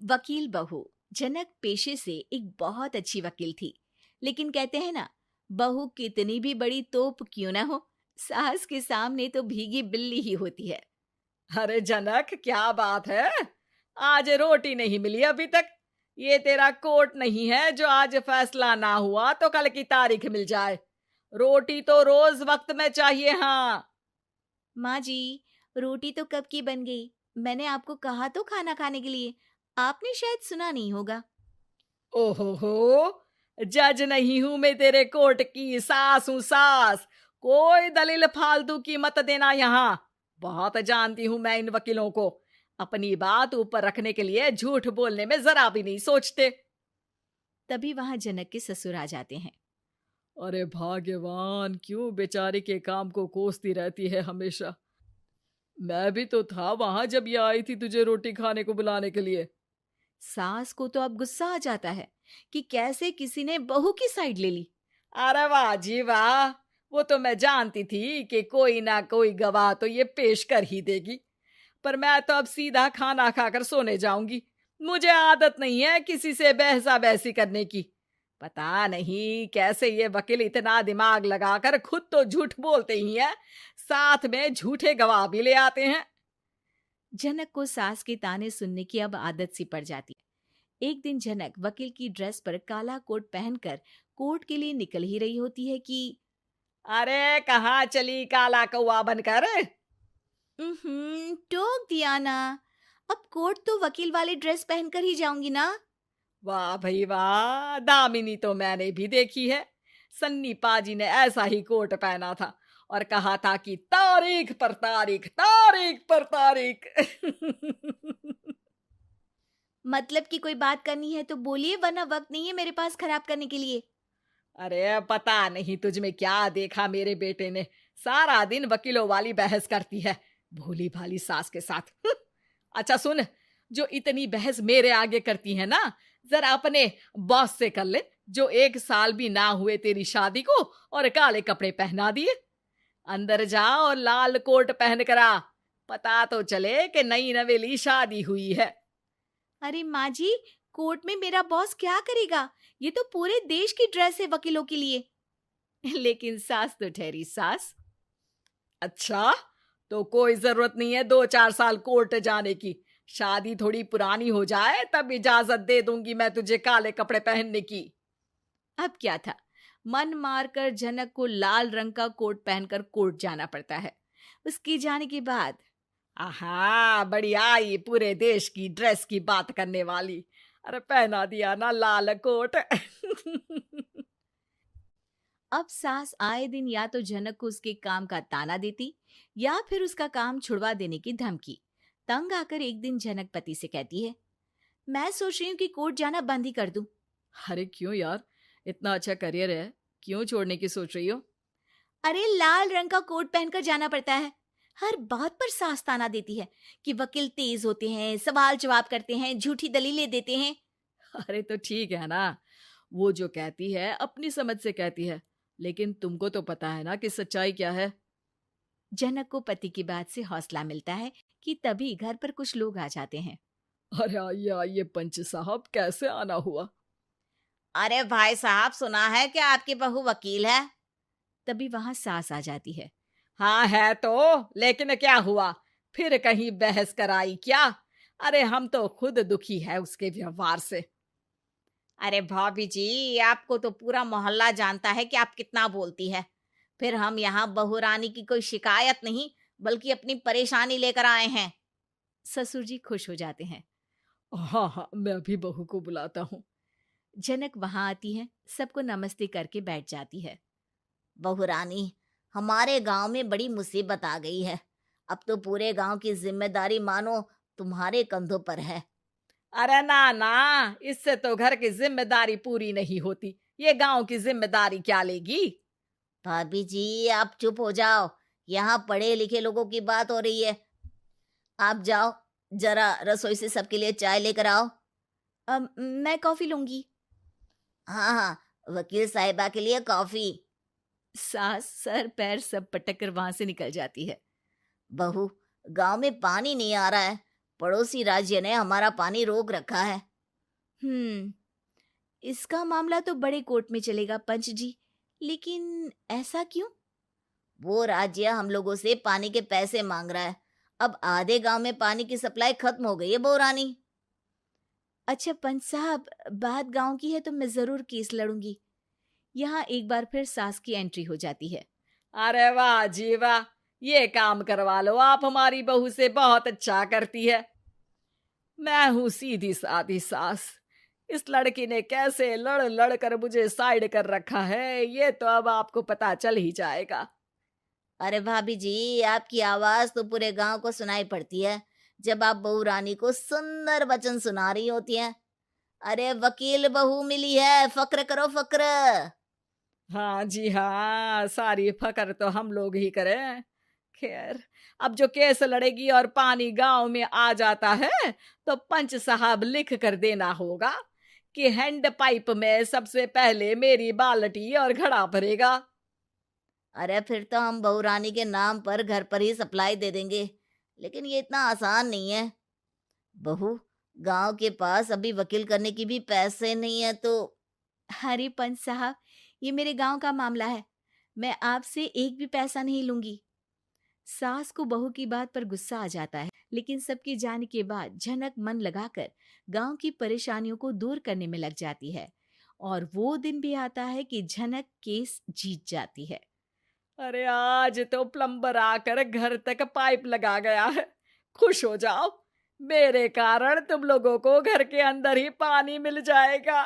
वकील बहू। जनक पेशे से एक बहुत अच्छी वकील थी, लेकिन कहते हैं ना, बहू कितनी भी बड़ी तोप क्यों ना हो, सास के सामने तो भीगी बिल्ली ही होती है। अरे जनक, क्या बात है। आज रोटी नहीं मिली अभी तक। ये तेरा कोर्ट नहीं है जो आज फैसला ना हुआ तो कल की तारीख मिल जाए। रोटी तो रोज वक्त में चाहिए। हाँ। माँ जी, रोटी तो कब की बन गई। मैंने आपको कहा तो खाना खाने के लिए, आपने शायद सुना नहीं होगा। ओहो, जज नहीं हूं मैं तेरे कोर्ट की, सास हूं सास। कोई दलील फालतू की मत देना यहाँ। बहुत जानती हूं मैं इन वकीलों को। अपनी बात ऊपर रखने के लिए झूठ बोलने में जरा भी नहीं सोचते। तभी वहां जनक के ससुर आ जाते हैं। अरे भाग्यवान, क्यों बेचारी के काम को कोसती रहती है हमेशा। मैं भी तो था वहां जब ये आई थी तुझे रोटी खाने को बुलाने के लिए। सास को तो अब गुस्सा आ जाता है कि कैसे किसी ने बहू की साइड ले ली। अरे वाह जी वाह। वो तो मैं जानती थी कि कोई ना कोई गवाह तो ये पेश कर ही देगी। पर मैं तो अब सीधा खाना खाकर सोने जाऊंगी। मुझे आदत नहीं है किसी से बहसा बहसी करने की। पता नहीं कैसे ये वकील इतना दिमाग लगाकर खुद तो झूठ बोलते ही हैं, साथ में झूठे गवाह भी ले आते हैं। जनक को सास के ताने सुनने की अब आदत सी पड़ जाती है। एक दिन जनक वकील की ड्रेस पर काला कोट पहनकर कोर्ट के लिए निकल ही रही होती है कि अरे कहाँ चली काला कौवा बनकर। टोक दिया ना। अब कोर्ट तो वकील वाली ड्रेस पहनकर ही जाऊंगी ना। वाह भाई वाह, दामिनी तो मैंने भी देखी है। सन्नी पाजी ने ऐसा ही कोट पहना था और कहा था कि तारीख पर तारीख, तारीख पर तारीख। मतलब कि कोई बात करनी है तो बोलिए, वरना वक्त नहीं है मेरे पास खराब करने के लिए। अरे पता नहीं तुझ में क्या देखा मेरे बेटे ने। सारा दिन वकीलों वाली बहस करती है, भोली भाली सास के साथ। अच्छा सुन, जो इतनी बहस मेरे आगे करती है ना, जरा अपने बॉस से कर ले, जो 1 साल भी ना हुए तेरी शादी को और काले कपड़े पहना दिए। अंदर जा और लाल कोट पहन कर आ। पता तो चले कि नई नवेली शादी हुई है। अरे माँ जी, कोर्ट में मेरा बॉस क्या करेगा? ये तो पूरे देश की ड्रेस है वकीलों के लिए। लेकिन सास तो ठहरी सास। अच्छा, तो कोई जरूरत नहीं है 2-4 साल कोर्ट जाने की। शादी थोड़ी पुरानी हो जाए तब इजाजत दे दूंगी मैं तुझे काले कपड़े पहनने की। अब क्या था, मन मारकर जनक को लाल रंग का कोट पहनकर कोर्ट जाना पड़ता है। उसके जाने के बाद आहा, बढ़िया, ये पूरे देश की ड्रेस की बात करने वाली। अरे पहना दिया ना लाल कोट। अब सास आए दिन या तो जनक को उसके काम का ताना देती, या फिर उसका काम छुड़वा देने की धमकी। तंग आकर एक दिन जनक पति से कहती है, मैं सोच रही हूँ कि कोर्ट जाना बंद ही कर दूं। अरे क्यों यार, इतना अच्छा करियर है, क्यों छोड़ने की सोच रही हो? अरे लाल रंग का कोट पहनकर जाना पड़ता है। हर बात पर सास ताना देती है कि वकील तेज होते हैं, सवाल जवाब करते हैं, झूठी दलीलें देते हैं। अरे तो ठीक है ना, वो जो कहती है अपनी समझ से कहती है, लेकिन तुमको तो पता है ना कि सच्चाई क्या है। जनक को पति की बात से हौसला मिलता है कि तभी घर पर कुछ लोग आ जाते हैं। अरे आइए पंच साहब, कैसे आना हुआ? अरे भाई साहब, सुना है कि आपकी बहू वकील है। तभी वहां सास आ जाती है। हाँ है तो, लेकिन क्या हुआ? फिर कहीं बहस कराई क्या? अरे हम तो खुद दुखी है उसके व्यवहार से। अरे भाभी जी, आपको तो पूरा मोहल्ला जानता है कि आप कितना बोलती है। फिर हम यहाँ बहू रानी की कोई शिकायत नहीं, बल्कि अपनी परेशानी लेकर आए हैं। ससुर जी खुश हो जाते हैं। हाँ हाँ, मैं अभी बहू को बुलाता हूँ। जनक वहां आती है, सबको नमस्ते करके बैठ जाती है। बहू रानी, हमारे गांव में बड़ी मुसीबत आ गई है। अब तो पूरे गांव की जिम्मेदारी मानो तुम्हारे कंधों पर है। अरे ना ना, इससे तो घर की जिम्मेदारी पूरी नहीं होती। ये गांव की जिम्मेदारी क्या लेगी? भाभी जी, आप चुप हो जाओ। यहाँ पढ़े लिखे लोगों की बात हो रही है। आप जाओ, जरा रसोई से सबके लिए चाय लेकर आओ। मैं कॉफी लूंगी। हाँ हाँ, वकील साहिबा के लिए कॉफी। सास सर पैर सब पटक कर वहां से निकल जाती है। बहू, गांव में पानी नहीं आ रहा है, पड़ोसी राज्य ने हमारा पानी रोक रखा है। इसका मामला तो बड़े कोर्ट में चलेगा पंच जी, लेकिन ऐसा क्यों? वो राज्य हम लोगों से पानी के पैसे मांग रहा है। अब आधे गांव में पानी की सप्लाई खत्म हो गई है बहुरानी। अच्छा पंच साहब, बात गांव की है तो मैं जरूर केस लड़ूंगी। यहाँ एक बार फिर सास की एंट्री हो जाती है। अरे वाह जी वाह, ये काम करवा लो, आप हमारी बहू से बहुत अच्छा करती है। मैं हूं सीधी सादी सास। इस लड़की ने कैसे लड़ लड़ कर मुझे साइड कर रखा है, ये तो अब आपको पता चल ही जाएगा। अरे भाभी जी, आपकी आवाज तो पूरे गांव को सुनाई पड़ती है जब आप बहू रानी को सुंदर वचन सुना रही होती हैं। अरे वकील बहू मिली है, फक्र करो फक्र। हाँ जी हाँ, सारी फकर तो हम लोग ही करें। खैर, अब जो केस लड़ेगी और पानी गांव में आ जाता है तो पंच साहब लिख कर देना होगा कि हैंड पाइप में सबसे पहले मेरी बाल्टी और घड़ा भरेगा। अरे फिर तो हम बहू रानी के नाम पर घर पर ही सप्लाई दे देंगे, लेकिन ये इतना आसान नहीं है। बहू, गांव के पास अभी वकील करने की भी पैसे नहीं है तो। अरे पंच साहब, ये मेरे गांव का मामला है, मैं आपसे एक भी पैसा नहीं लूंगी। सास को बहू की बात पर गुस्सा आ जाता है, लेकिन सबके जाने के बाद झनक मन लगाकर गांव की परेशानियों को दूर करने में लग जाती है। और वो दिन भी आता है कि झनक केस जीत जाती है। अरे आज तो प्लम्बर आकर घर तक पाइप लगा गया है। खुश हो जाओ, मेरे कारण तुम लोगों को घर के अंदर ही पानी मिल जाएगा।